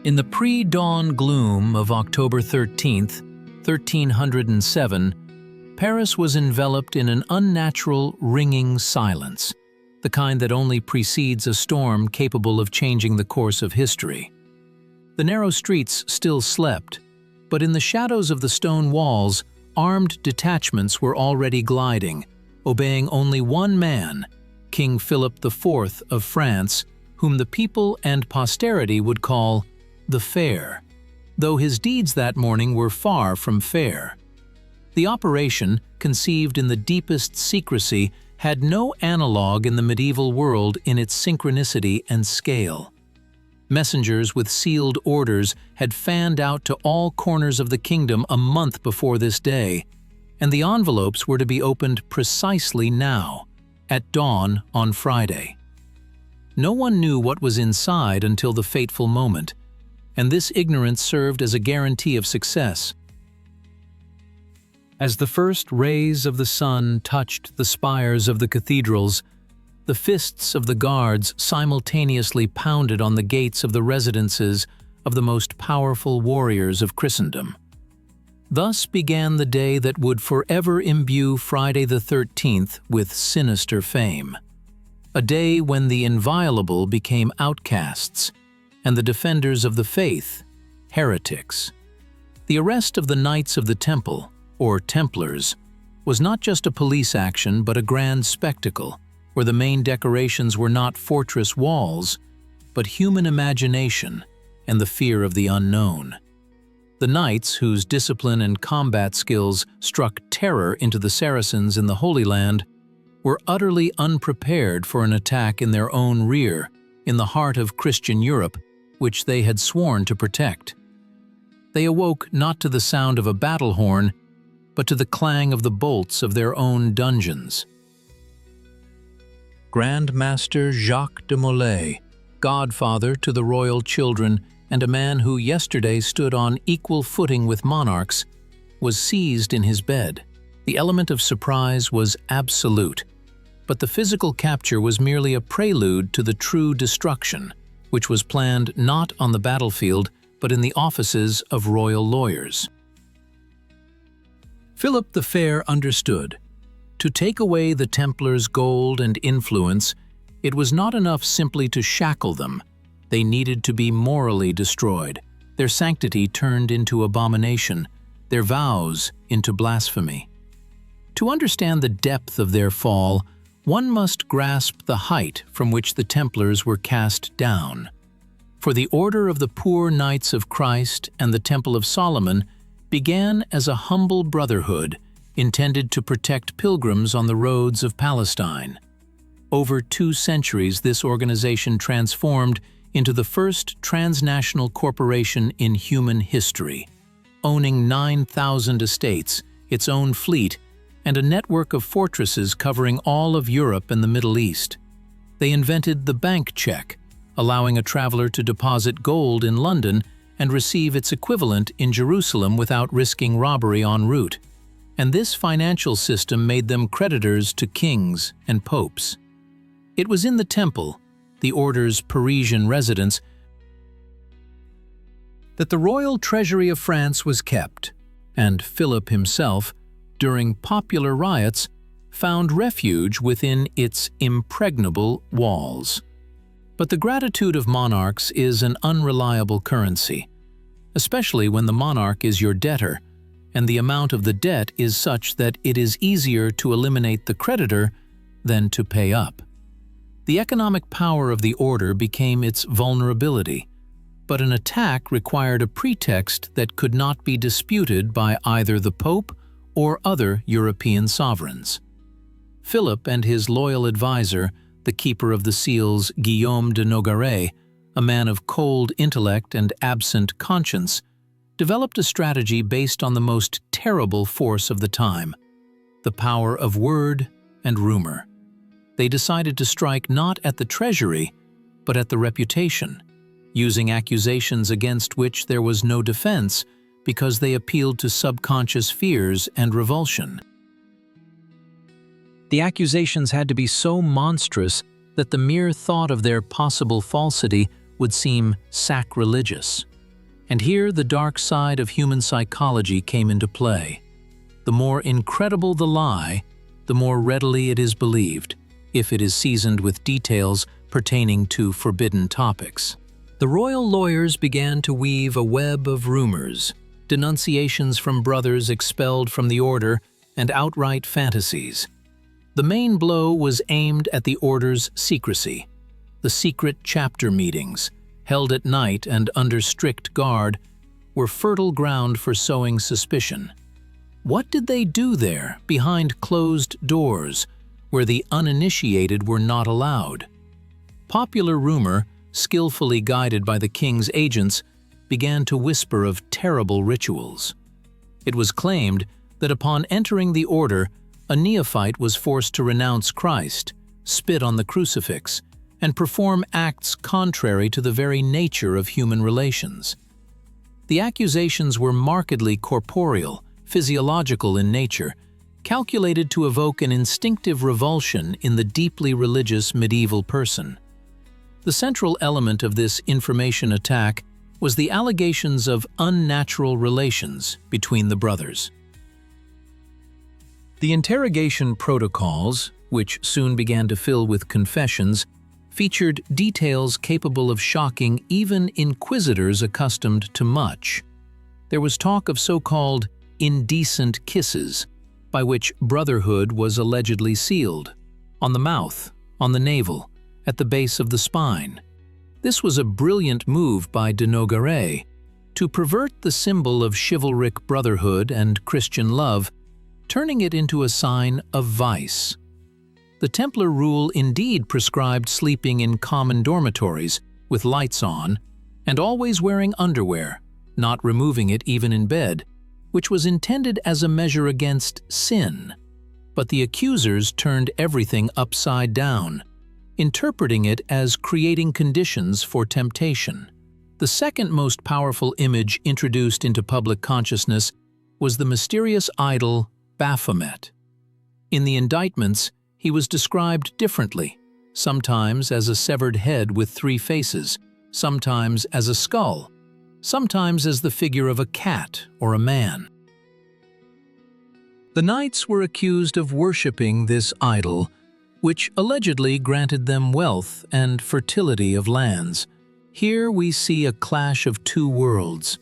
In the pre-dawn gloom of October 13th, 1307, Paris was enveloped in an unnatural, ringing silence, the kind that only precedes a storm capable of changing the course of history. The narrow streets still slept, but in the shadows of the stone walls, armed detachments were already gliding, obeying only one man, King Philip IV of France, whom the people and posterity would call the Fair, though his deeds that morning were far from fair. The operation, conceived in the deepest secrecy, had no analogue in the medieval world in its synchronicity and scale. Messengers with sealed orders had fanned out to all corners of the kingdom a month before this day, and the envelopes were to be opened precisely now, at dawn on Friday. No one knew what was inside until the fateful moment, and this ignorance served as a guarantee of success. As the first rays of the sun touched the spires of the cathedrals, the fists of the guards simultaneously pounded on the gates of the residences of the most powerful warriors of Christendom. Thus began the day that would forever imbue Friday the 13th with sinister fame. A day when the inviolable became outcasts, and the defenders of the faith, heretics. The arrest of the Knights of the Temple, or Templars, was not just a police action but a grand spectacle, where the main decorations were not fortress walls, but human imagination and the fear of the unknown. The knights, whose discipline and combat skills struck terror into the Saracens in the Holy Land, were utterly unprepared for an attack in their own rear, in the heart of Christian Europe, which they had sworn to protect. They awoke not to the sound of a battle horn, but to the clang of the bolts of their own dungeons. Grand Master Jacques de Molay, godfather to the royal children and a man who yesterday stood on equal footing with monarchs, was seized in his bed. The element of surprise was absolute, but the physical capture was merely a prelude to the true destruction, which was planned not on the battlefield but in the offices of royal lawyers. Philip the Fair understood. To take away the Templars' gold and influence, it was not enough simply to shackle them. They needed to be morally destroyed, their sanctity turned into abomination, their vows into blasphemy. To understand the depth of their fall, one must grasp the height from which the Templars were cast down. For the Order of the Poor Knights of Christ and the Temple of Solomon began as a humble brotherhood intended to protect pilgrims on the roads of Palestine. Over 2 centuries, this organization transformed into the first transnational corporation in human history, owning 9,000 estates, its own fleet, and a network of fortresses covering all of Europe and the Middle East. They invented the bank check, allowing a traveler to deposit gold in London and receive its equivalent in Jerusalem without risking robbery en route. And this financial system made them creditors to kings and popes. It was in the Temple, the Order's Parisian residence, that the royal treasury of France was kept, and Philip himself, during popular riots, found refuge within its impregnable walls. But the gratitude of monarchs is an unreliable currency, especially when the monarch is your debtor, and the amount of the debt is such that it is easier to eliminate the creditor than to pay up. The economic power of the order became its vulnerability, but an attack required a pretext that could not be disputed by either the Pope or other European sovereigns. Philip and his loyal advisor, the keeper of the seals Guillaume de Nogaret, a man of cold intellect and absent conscience, developed a strategy based on the most terrible force of the time, the power of word and rumor. They decided to strike not at the treasury, but at the reputation, using accusations against which there was no defense because they appealed to subconscious fears and revulsion. The accusations had to be so monstrous that the mere thought of their possible falsity would seem sacrilegious. And here the dark side of human psychology came into play. The more incredible the lie, the more readily it is believed, if it is seasoned with details pertaining to forbidden topics. The royal lawyers began to weave a web of rumors, denunciations from brothers expelled from the order, and outright fantasies. The main blow was aimed at the order's secrecy. The secret chapter meetings, held at night and under strict guard, were fertile ground for sowing suspicion. What did they do there, behind closed doors, where the uninitiated were not allowed? Popular rumor, skillfully guided by the king's agents, began to whisper of terrible rituals. It was claimed that upon entering the order, a neophyte was forced to renounce Christ, spit on the crucifix, and perform acts contrary to the very nature of human relations. The accusations were markedly corporeal, physiological in nature, calculated to evoke an instinctive revulsion in the deeply religious medieval person. The central element of this information attack was the allegations of unnatural relations between the brothers. The interrogation protocols, which soon began to fill with confessions, featured details capable of shocking even inquisitors accustomed to much. There was talk of so-called indecent kisses, by which brotherhood was allegedly sealed, on the mouth, on the navel, at the base of the spine. This was a brilliant move by de Nogaret to pervert the symbol of chivalric brotherhood and Christian love, turning it into a sign of vice. The Templar rule indeed prescribed sleeping in common dormitories, with lights on, and always wearing underwear, not removing it even in bed, which was intended as a measure against sin. But the accusers turned everything upside down, interpreting it as creating conditions for temptation. The second most powerful image introduced into public consciousness was the mysterious idol Baphomet. In the indictments, he was described differently, sometimes as a severed head with 3 faces, sometimes as a skull, sometimes as the figure of a cat or a man. The knights were accused of worshipping this idol, which allegedly granted them wealth and fertility of lands. Here we see a clash of 2 worlds: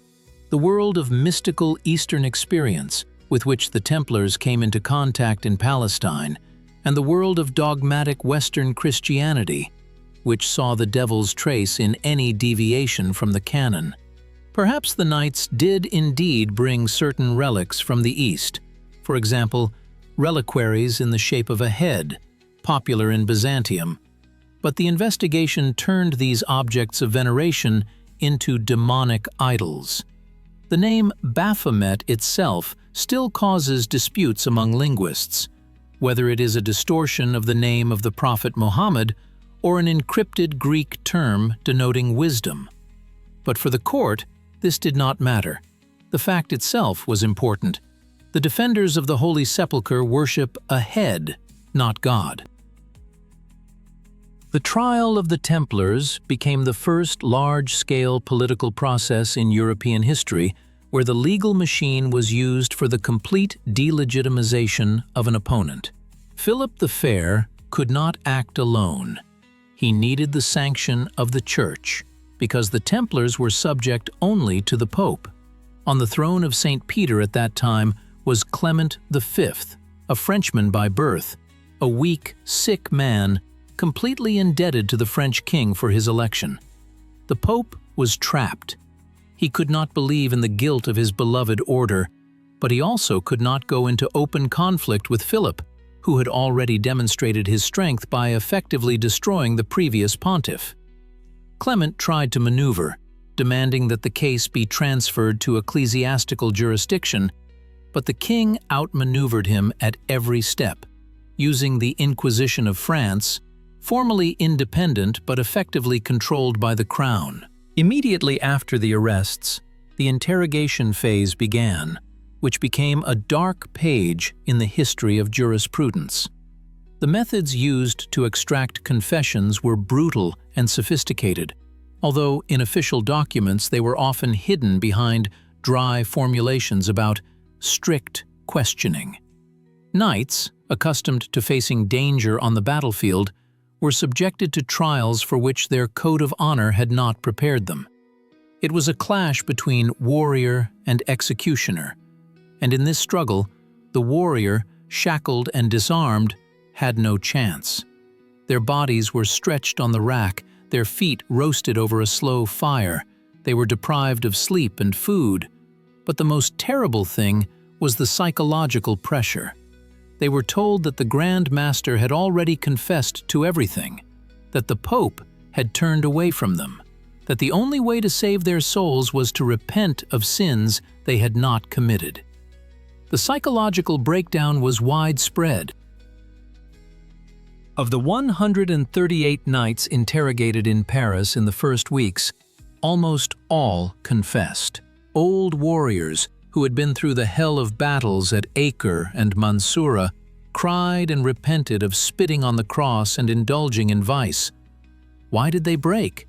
the world of mystical Eastern experience, with which the Templars came into contact in Palestine, and the world of dogmatic Western Christianity, which saw the devil's trace in any deviation from the canon. Perhaps the knights did indeed bring certain relics from the East, for example, reliquaries in the shape of a head, popular in Byzantium, but the investigation turned these objects of veneration into demonic idols. The name Baphomet itself still causes disputes among linguists, whether it is a distortion of the name of the Prophet Muhammad or an encrypted Greek term denoting wisdom. But for the court, this did not matter. The fact itself was important. The defenders of the Holy Sepulchre worship a head, not God. The trial of the Templars became the first large-scale political process in European history where the legal machine was used for the complete delegitimization of an opponent. Philip the Fair could not act alone. He needed the sanction of the Church, because the Templars were subject only to the Pope. On the throne of St. Peter at that time was Clement V, a Frenchman by birth, a weak, sick man, completely indebted to the French king for his election. The Pope was trapped. He could not believe in the guilt of his beloved order, but he also could not go into open conflict with Philip, who had already demonstrated his strength by effectively destroying the previous pontiff. Clement tried to maneuver, demanding that the case be transferred to ecclesiastical jurisdiction, but the king outmaneuvered him at every step, using the Inquisition of France, formally independent but effectively controlled by the crown. Immediately after the arrests, the interrogation phase began, which became a dark page in the history of jurisprudence. The methods used to extract confessions were brutal and sophisticated, although in official documents they were often hidden behind dry formulations about strict questioning. Knights, accustomed to facing danger on the battlefield, were subjected to trials for which their code of honor had not prepared them. It was a clash between warrior and executioner, and in this struggle, the warrior, shackled and disarmed, had no chance. Their bodies were stretched on the rack, their feet roasted over a slow fire, they were deprived of sleep and food. But the most terrible thing was the psychological pressure. They were told that the Grand Master had already confessed to everything, that the Pope had turned away from them, that the only way to save their souls was to repent of sins they had not committed. The psychological breakdown was widespread. Of the 138 knights interrogated in Paris in the first weeks, almost all confessed. Old warriors who had been through the hell of battles at Acre and Mansoura cried and repented of spitting on the cross and indulging in vice. Why did they break?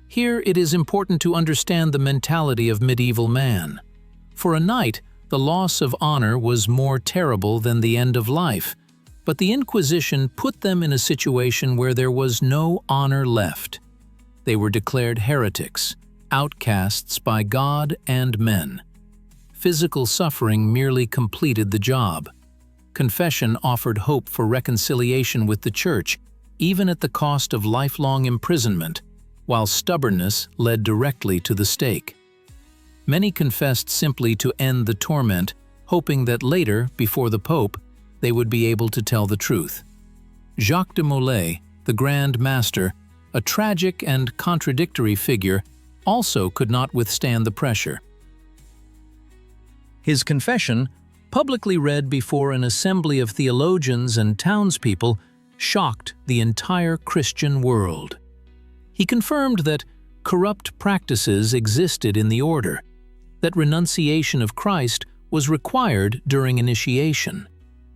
Here it is important to understand the mentality of medieval man. For a knight, the loss of honor was more terrible than the end of life, but the Inquisition put them in a situation where there was no honor left. They were declared heretics, outcasts by God and men. Physical suffering merely completed the job. Confession offered hope for reconciliation with the Church, even at the cost of lifelong imprisonment, while stubbornness led directly to the stake. Many confessed simply to end the torment, hoping that later, before the Pope, they would be able to tell the truth. Jacques de Molay, the Grand Master, a tragic and contradictory figure, also could not withstand the pressure. His confession, publicly read before an assembly of theologians and townspeople, shocked the entire Christian world. He confirmed that corrupt practices existed in the order, that renunciation of Christ was required during initiation.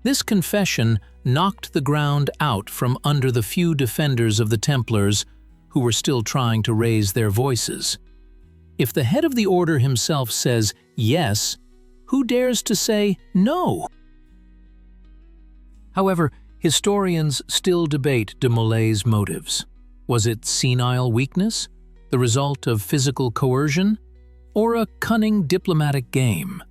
This confession knocked the ground out from under the few defenders of the Templars who were still trying to raise their voices. If the head of the order himself says yes, who dares to say no? However, historians still debate de Molay's motives. Was it senile weakness, the result of physical coercion, or a cunning diplomatic game?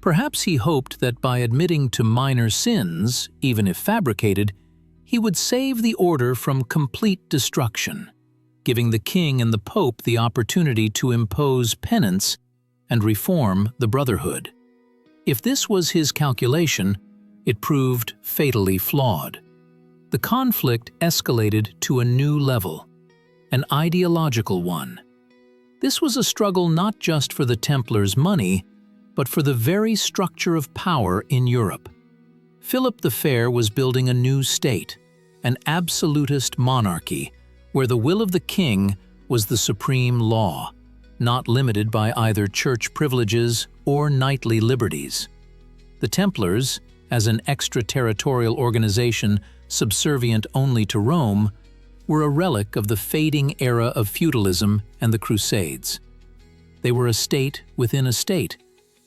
Perhaps he hoped that by admitting to minor sins, even if fabricated, he would save the order from complete destruction, giving the king and the pope the opportunity to impose penance and reform the brotherhood. If this was his calculation, it proved fatally flawed. The conflict escalated to a new level, an ideological one. This was a struggle not just for the Templars' money, but for the very structure of power in Europe. Philip the Fair was building a new state, an absolutist monarchy, where the will of the king was the supreme law, not limited by either church privileges or knightly liberties. The Templars, as an extraterritorial organization subservient only to Rome, were a relic of the fading era of feudalism and the Crusades. They were a state within a state,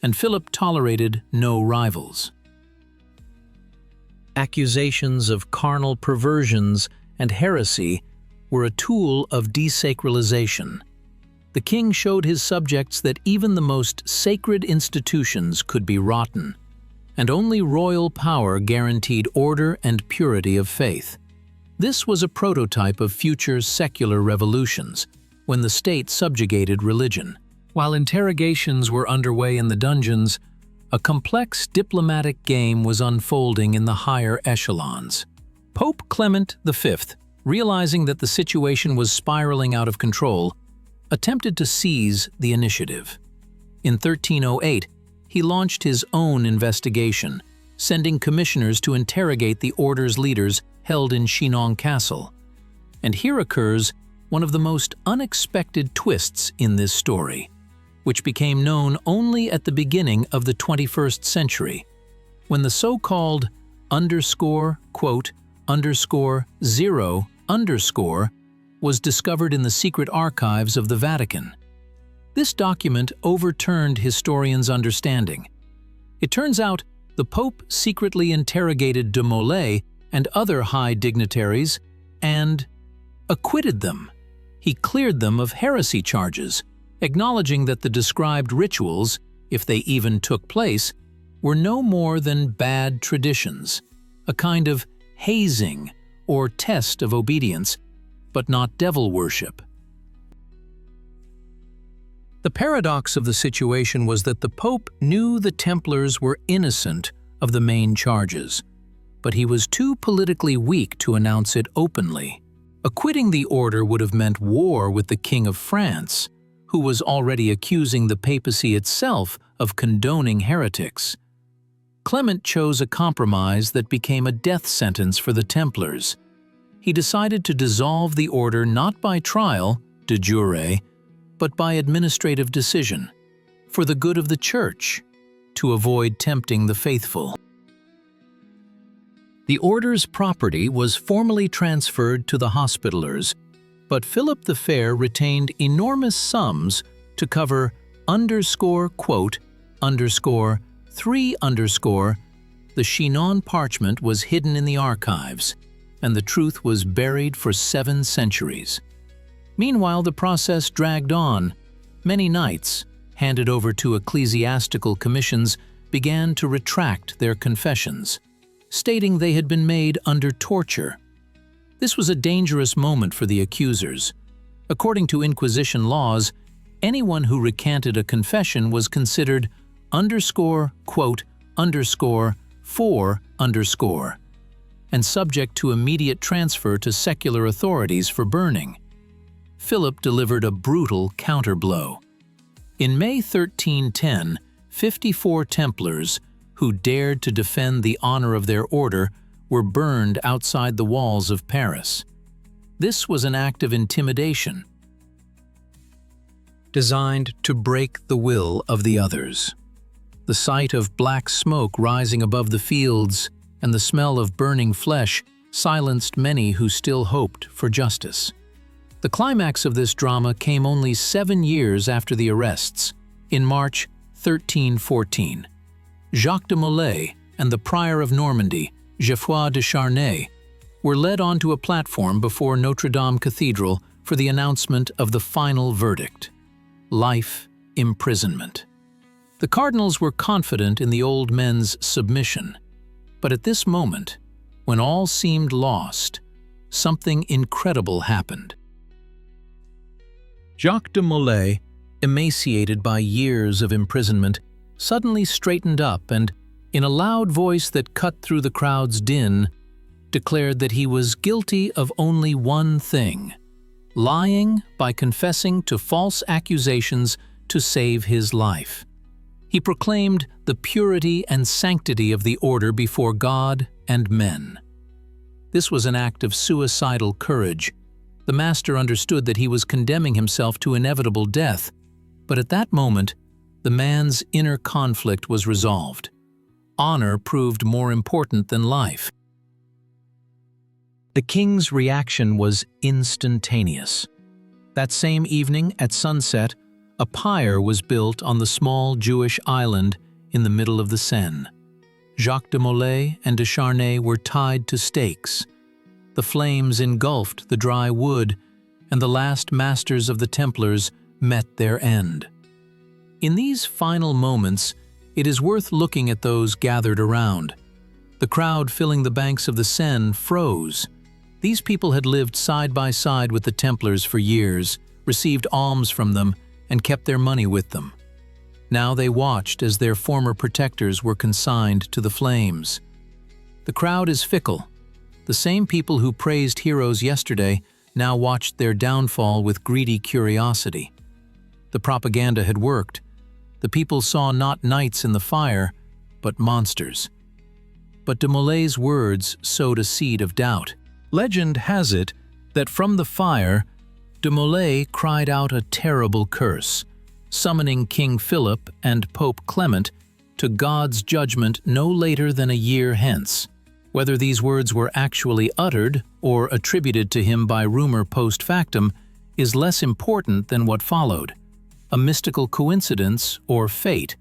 and Philip tolerated no rivals. Accusations of carnal perversions and heresy were a tool of desacralization. The king showed his subjects that even the most sacred institutions could be rotten, and only royal power guaranteed order and purity of faith. This was a prototype of future secular revolutions, when the state subjugated religion. While interrogations were underway in the dungeons, a complex diplomatic game was unfolding in the higher echelons. Pope Clement V, realizing that the situation was spiraling out of control, attempted to seize the initiative. In 1308, he launched his own investigation, sending commissioners to interrogate the order's leaders held in Chinon Castle. And here occurs one of the most unexpected twists in this story, which became known only at the beginning of the 21st century, when the so-called __0_ was discovered in the secret archives of the Vatican. This document overturned historians' understanding. It turns out the Pope secretly interrogated de Molay and other high dignitaries and acquitted them. He cleared them of heresy charges, acknowledging that the described rituals, if they even took place, were no more than bad traditions, a kind of hazing or test of obedience, but not devil worship. The paradox of the situation was that the Pope knew the Templars were innocent of the main charges, but he was too politically weak to announce it openly. Acquitting the order would have meant war with the King of France, who was already accusing the papacy itself of condoning heretics. Clement chose a compromise that became a death sentence for the Templars. He decided to dissolve the order not by trial, de jure, but by administrative decision, for the good of the Church, to avoid tempting the faithful. The order's property was formally transferred to the Hospitallers, but Philip the Fair retained enormous sums to cover _quote, _3_ the Chinon parchment was hidden in the archives, and the truth was buried for 7 centuries. Meanwhile, the process dragged on. Many knights, handed over to ecclesiastical commissions, began to retract their confessions, stating they had been made under torture. This was a dangerous moment for the accusers. According to Inquisition laws, anyone who recanted a confession was considered _quote, _4_ and subject to immediate transfer to secular authorities for burning. Philip delivered a brutal counterblow. In May 1310, 54 Templars, who dared to defend the honor of their order, were burned outside the walls of Paris. This was an act of intimidation, designed to break the will of the others. The sight of black smoke rising above the fields and the smell of burning flesh silenced many who still hoped for justice. The climax of this drama came only 7 years after the arrests, in March 1314. Jacques de Molay and the Prior of Normandy, Geoffroy de Charnay, were led onto a platform before Notre Dame Cathedral for the announcement of the final verdict: life imprisonment. The cardinals were confident in the old men's submission, but at this moment, when all seemed lost, something incredible happened. Jacques de Molay, emaciated by years of imprisonment, suddenly straightened up and, in a loud voice that cut through the crowd's din, declared that he was guilty of only one thing: lying by confessing to false accusations to save his life. He proclaimed the purity and sanctity of the order before God and men. This was an act of suicidal courage. The master understood that he was condemning himself to inevitable death, but at that moment, the man's inner conflict was resolved. Honor proved more important than life. The king's reaction was instantaneous. That same evening, at sunset, a pyre was built on the small Jewish island in the middle of the Seine. Jacques de Molay and de Charnay were tied to stakes. The flames engulfed the dry wood, and the last masters of the Templars met their end. In these final moments, it is worth looking at those gathered around. The crowd filling the banks of the Seine froze. These people had lived side by side with the Templars for years, received alms from them, and kept their money with them. Now they watched as their former protectors were consigned to the flames. The crowd is fickle. The same people who praised heroes yesterday now watched their downfall with greedy curiosity. The propaganda had worked. The people saw not knights in the fire, but monsters. But de Molay's words sowed a seed of doubt. Legend has it that from the fire, de Molay cried out a terrible curse, summoning King Philip and Pope Clement to God's judgment no later than a year hence. Whether these words were actually uttered or attributed to him by rumor post factum is less important than what followed, a mystical coincidence or fate,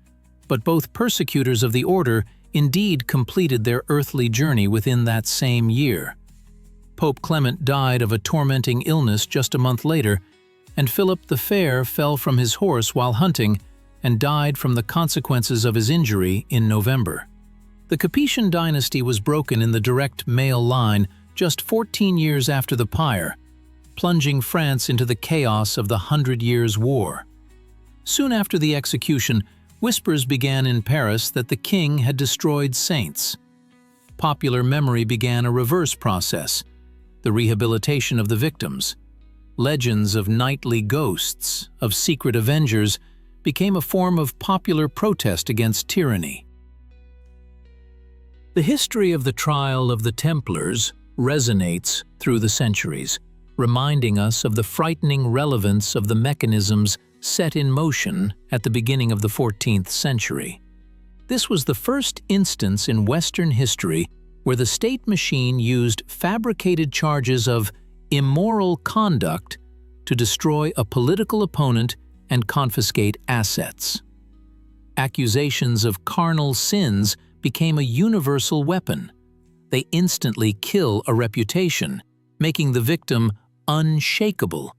but both persecutors of the order indeed completed their earthly journey within that same year. Pope Clement died of a tormenting illness just a month later, and Philip the Fair fell from his horse while hunting and died from the consequences of his injury in November. The Capetian dynasty was broken in the direct male line just 14 years after the pyre, plunging France into the chaos of the 100 Years' War. Soon after the execution, whispers began in Paris that the king had destroyed saints. Popular memory began a reverse process, the rehabilitation of the victims. Legends of knightly ghosts, of secret avengers, became a form of popular protest against tyranny. The history of the trial of the Templars resonates through the centuries, reminding us of the frightening relevance of the mechanisms set in motion at the beginning of the 14th century. This was the first instance in Western history where the state machine used fabricated charges of immoral conduct to destroy a political opponent and confiscate assets. Accusations of carnal sins became a universal weapon. They instantly kill a reputation, making the victim unshakable,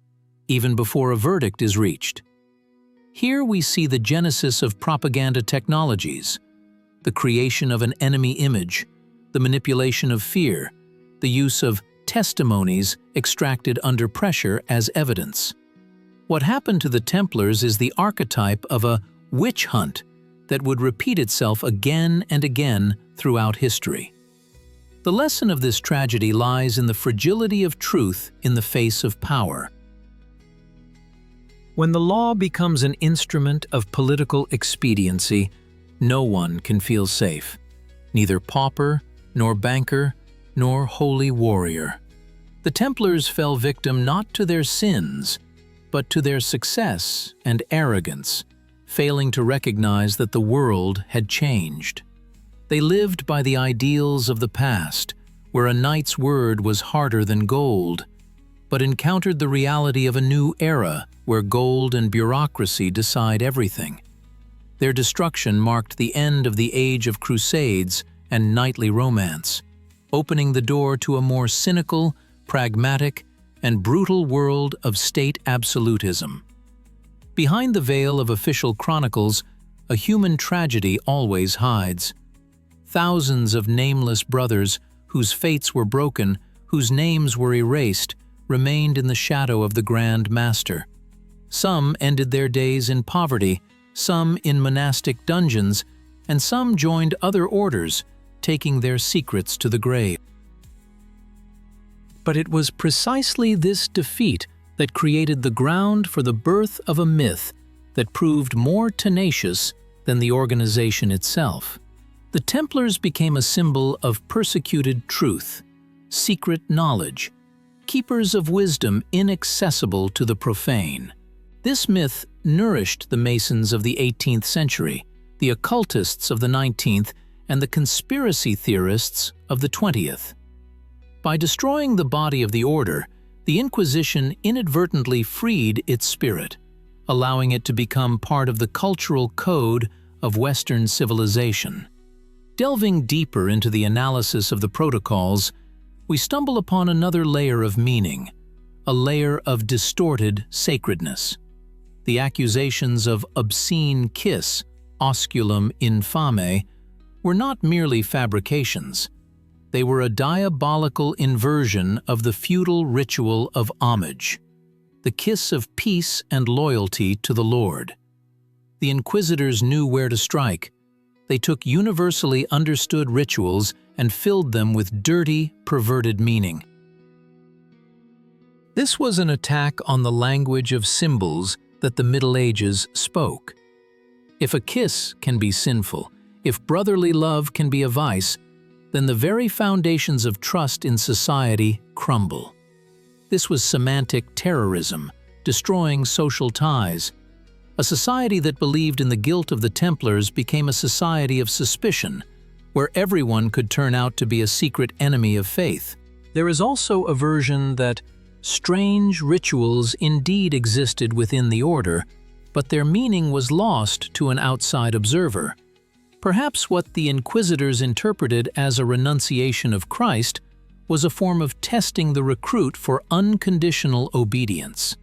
even before a verdict is reached. Here we see the genesis of propaganda technologies, the creation of an enemy image, the manipulation of fear, the use of testimonies extracted under pressure as evidence. What happened to the Templars is the archetype of a witch hunt that would repeat itself again and again throughout history. The lesson of this tragedy lies in the fragility of truth in the face of power. When the law becomes an instrument of political expediency, no one can feel safe, neither pauper, nor banker, nor holy warrior. The Templars fell victim not to their sins, but to their success and arrogance, failing to recognize that the world had changed. They lived by the ideals of the past, where a knight's word was harder than gold, but encountered the reality of a new era where gold and bureaucracy decide everything. Their destruction marked the end of the age of crusades and knightly romance, opening the door to a more cynical, pragmatic, and brutal world of state absolutism. Behind the veil of official chronicles, a human tragedy always hides. Thousands of nameless brothers, whose fates were broken, whose names were erased, remained in the shadow of the Grand Master. Some ended their days in poverty, some in monastic dungeons, and some joined other orders, taking their secrets to the grave. But it was precisely this defeat that created the ground for the birth of a myth that proved more tenacious than the organization itself. The Templars became a symbol of persecuted truth, secret knowledge, keepers of wisdom inaccessible to the profane. This myth nourished the Masons of the 18th century, the occultists of the 19th, and the conspiracy theorists of the 20th. By destroying the body of the order, the Inquisition inadvertently freed its spirit, allowing it to become part of the cultural code of Western civilization. Delving deeper into the analysis of the protocols, we stumble upon another layer of meaning, a layer of distorted sacredness. The accusations of obscene kiss, osculum infame, were not merely fabrications. They were a diabolical inversion of the feudal ritual of homage, the kiss of peace and loyalty to the Lord. The inquisitors knew where to strike. They took universally understood rituals and filled them with dirty, perverted meaning. This was an attack on the language of symbols that the Middle Ages spoke. If a kiss can be sinful, if brotherly love can be a vice, then the very foundations of trust in society crumble. This was semantic terrorism, destroying social ties. A society that believed in the guilt of the Templars became a society of suspicion, where everyone could turn out to be a secret enemy of faith. There is also a version that strange rituals indeed existed within the order, but their meaning was lost to an outside observer. Perhaps what the Inquisitors interpreted as a renunciation of Christ was a form of testing the recruit for unconditional obedience.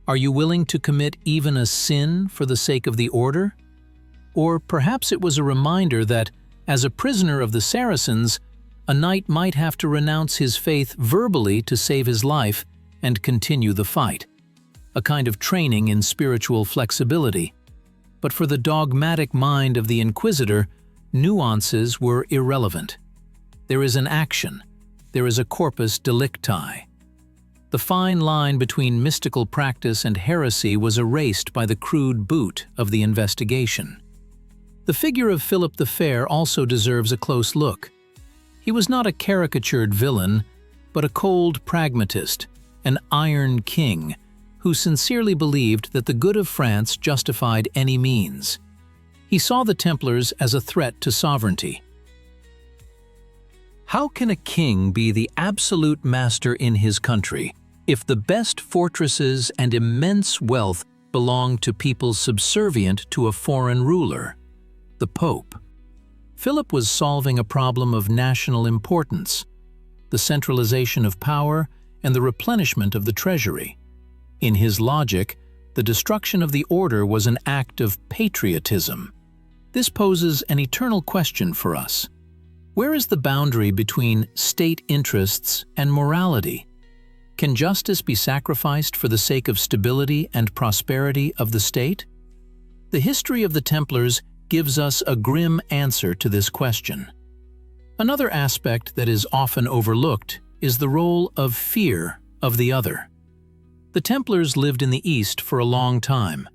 Are you willing to commit even a sin for the sake of the order? Or perhaps it was a reminder that, as a prisoner of the Saracens, a knight might have to renounce his faith verbally to save his life and continue the fight, a kind of training in spiritual flexibility. But for the dogmatic mind of the Inquisitor, nuances were irrelevant. There is an action, there is a corpus delicti. The fine line between mystical practice and heresy was erased by the crude boot of the investigation. The figure of Philip the Fair also deserves a close look. He was not a caricatured villain, but a cold pragmatist, an iron king, who sincerely believed that the good of France justified any means. He saw the Templars as a threat to sovereignty. How can a king be the absolute master in his country if the best fortresses and immense wealth belong to people subservient to a foreign ruler, the Pope? Philip was solving a problem of national importance, the centralization of power and the replenishment of the treasury. In his logic, the destruction of the order was an act of patriotism. This poses an eternal question for us. Where is the boundary between state interests and morality? Can justice be sacrificed for the sake of stability and prosperity of the state? The history of the Templars gives us a grim answer to this question. Another aspect that is often overlooked is the role of fear of the other. The Templars lived in the East for a long time.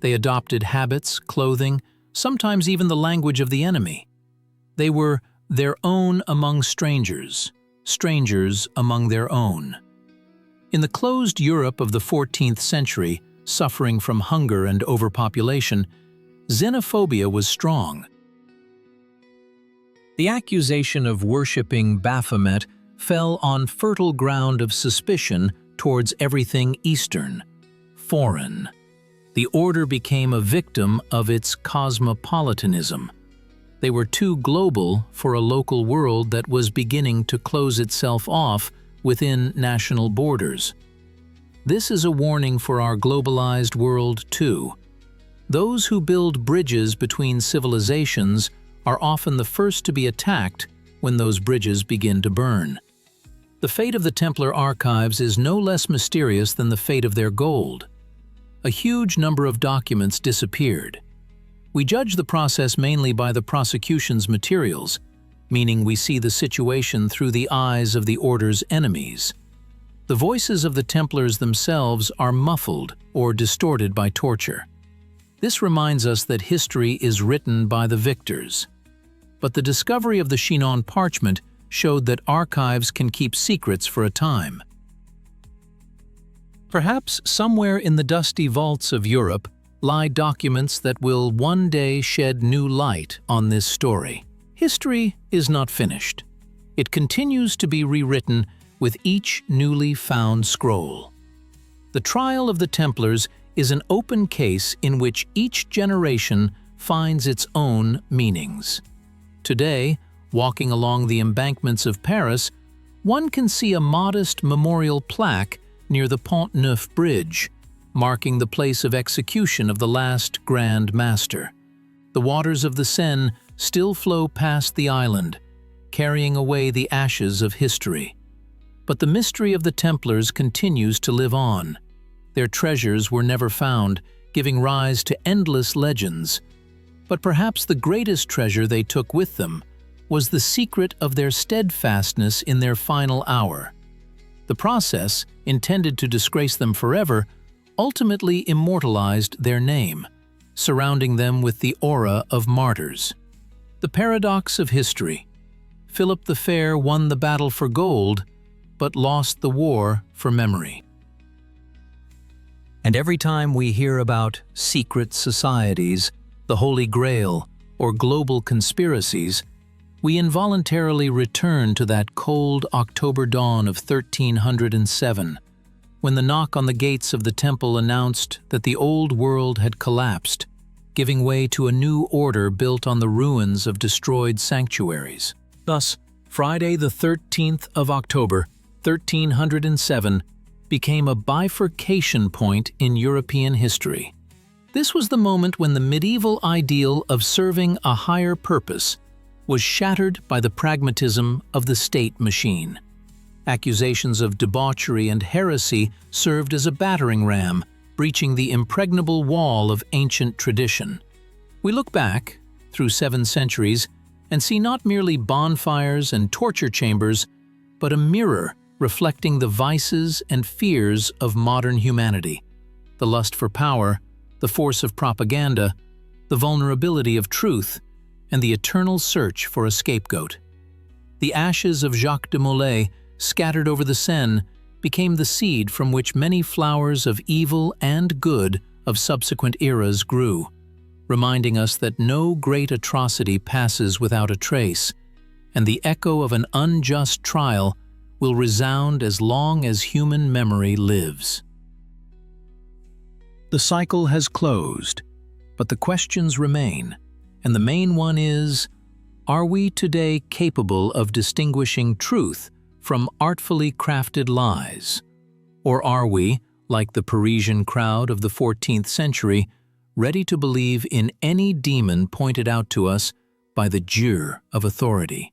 They adopted habits, clothing, sometimes even the language of the enemy. They were their own among strangers, strangers among their own. In the closed Europe of the 14th century, suffering from hunger and overpopulation, xenophobia was strong. The accusation of worshipping Baphomet fell on fertile ground of suspicion towards everything Eastern, foreign. The order became a victim of its cosmopolitanism. They were too global for a local world that was beginning to close itself off within national borders. This is a warning for our globalized world too. Those who build bridges between civilizations are often the first to be attacked when those bridges begin to burn. The fate of the Templar archives is no less mysterious than the fate of their gold. A huge number of documents disappeared. We judge the process mainly by the prosecution's materials, meaning we see the situation through the eyes of the order's enemies. The voices of the Templars themselves are muffled or distorted by torture. This reminds us that history is written by the victors. But the discovery of the Chinon parchment showed that archives can keep secrets for a time. Perhaps somewhere in the dusty vaults of Europe lie documents that will one day shed new light on this story. History is not finished. It continues to be rewritten with each newly found scroll. The trial of the Templars is an open case in which each generation finds its own meanings. Today, walking along the embankments of Paris, one can see a modest memorial plaque near the Pont Neuf Bridge, marking the place of execution of the last Grand Master. The waters of the Seine still flow past the island, carrying away the ashes of history. But the mystery of the Templars continues to live on. Their treasures were never found, giving rise to endless legends. But perhaps the greatest treasure they took with them was the secret of their steadfastness in their final hour. The process, intended to disgrace them forever, ultimately immortalized their name, surrounding them with the aura of martyrs. The paradox of history. Philip the Fair won the battle for gold, but lost the war for memory. And every time we hear about secret societies, the Holy Grail, or global conspiracies, we involuntarily return to that cold October dawn of 1307, when the knock on the gates of the temple announced that the old world had collapsed, giving way to a new order built on the ruins of destroyed sanctuaries. Thus, Friday the 13th of October, 1307, became a bifurcation point in European history. This was the moment when the medieval ideal of serving a higher purpose was shattered by the pragmatism of the state machine. Accusations of debauchery and heresy served as a battering ram, breaching the impregnable wall of ancient tradition. We look back, through 7 centuries, and see not merely bonfires and torture chambers, but a mirror reflecting the vices and fears of modern humanity: the lust for power, the force of propaganda, the vulnerability of truth, and the eternal search for a scapegoat. The ashes of Jacques de Molay, scattered over the Seine, became the seed from which many flowers of evil and good of subsequent eras grew, reminding us that no great atrocity passes without a trace, and the echo of an unjust trial will resound as long as human memory lives. The cycle has closed, but the questions remain, and the main one is, are we today capable of distinguishing truth from artfully crafted lies? Or are we, like the Parisian crowd of the 14th century, ready to believe in any demon pointed out to us by the jeer of authority?